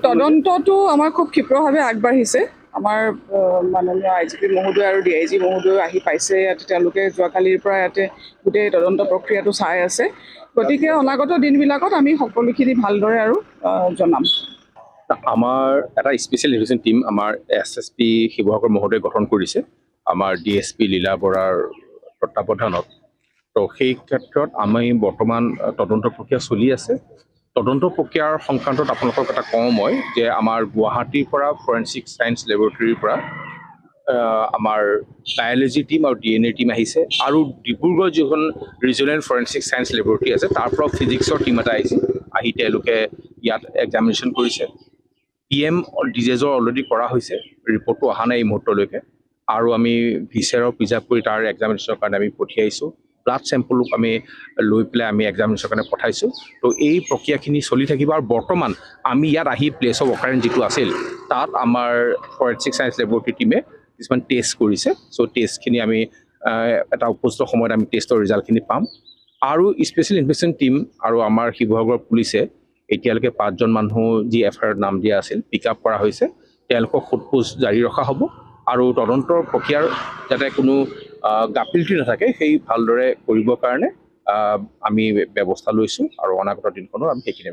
তদন্তটো আমাৰ খুব ক্ষিপ্ৰভাৱে আগবাঢ়িছে। আমাৰ মাননীয় IGP মহোদয় আৰু DIG মহোদয় আহি পাইছে ইয়াতে। তেওঁলোকে যোৱাকালিৰ পৰা ইয়াতে গোটেই তদন্ত প্ৰক্ৰিয়াটো চাই আছে। গতিকে অনাগত দিনবিলাকত আমি সকলোখিনি ভালদৰে আৰু জনাম। আমাৰ এটা স্পেচিয়েল ইনভেষ্টিগেশ্যন টিম আমাৰ SSP শিৱসাগৰ মহোদয়ে গঠন কৰিছে আমাৰ DSP লীলা বৰাৰ তত্বাৱধানত। তো সেই ক্ষেত্ৰত আমি বৰ্তমান তদন্ত প্ৰক্ৰিয়া চলি আছে। তদন্ত প্ৰক্ৰিয়াৰ সংক্ৰান্তত আপোনালোকক এটা কওঁ মই যে আমাৰ গুৱাহাটীৰ পৰা ফৰেনচিক ছায়েন্স লেবৰেটৰীৰ পৰা আমাৰ বায়'লজি টিম আৰু DNA টিম আহিছে, আৰু ডিব্ৰুগড় যিখন ৰিজনেল ফৰেনচিক ছায়েন্স লেবৰেটৰী আছে তাৰ পৰা ফিজিক্সৰ টিম এটা আহিছে। আহি তেওঁলোকে ইয়াত এক্সামিনেশ্যন কৰিছে। PM ডিজেজৰ অলৰেডি কৰা হৈছে, ৰিপৰ্টটো অহা নাই এই মুহূৰ্তলৈকে। আৰু আমি ভিচেৰক প্ৰিজাৰ্ভ কৰি তাৰ এক্সামিনেশ্যনৰ কাৰণে আমি পঠিয়াইছোঁ। ব্লাড চেম্পলক আমি লৈ পেলাই আমি এক্সামিনেশ্যনৰ কাৰণে পঠাইছোঁ। তো এই প্ৰক্ৰিয়াখিনি চলি থাকিব। আৰু বৰ্তমান আমি ইয়াত আহি প্লেচ অফ অকাৰেঞ্চ যিটো আছিল তাত আমাৰ ফৰেনচিক ছায়েন্স লেবৰেটৰী টিমে কিছুমান টেষ্ট কৰিছে। চ' টেষ্টখিনি আমি এটা উপযুক্ত সময়ত আমি টেষ্টৰ ৰিজাল্টখিনি পাম। আৰু স্পেচিয়েল ইনভেষ্টিগেশ্যন টিম আৰু আমাৰ শিৱসাগৰ পুলিচে এতিয়ালৈকে 5জন মানুহ যি FIR নাম দিয়া আছিল পিক আপ কৰা হৈছে। তেওঁলোকক সোধপোছ জাৰি ৰখা হ'ব আৰু তদন্তৰ প্ৰক্ৰিয়াৰ যাতে কোনো গাফিলতি নাথাকে সেই ভালদৰে কৰিবৰ কাৰণে আমি ব্যৱস্থা লৈছোঁ। আৰু অনাগত দিনখনো আমি সেইখিনি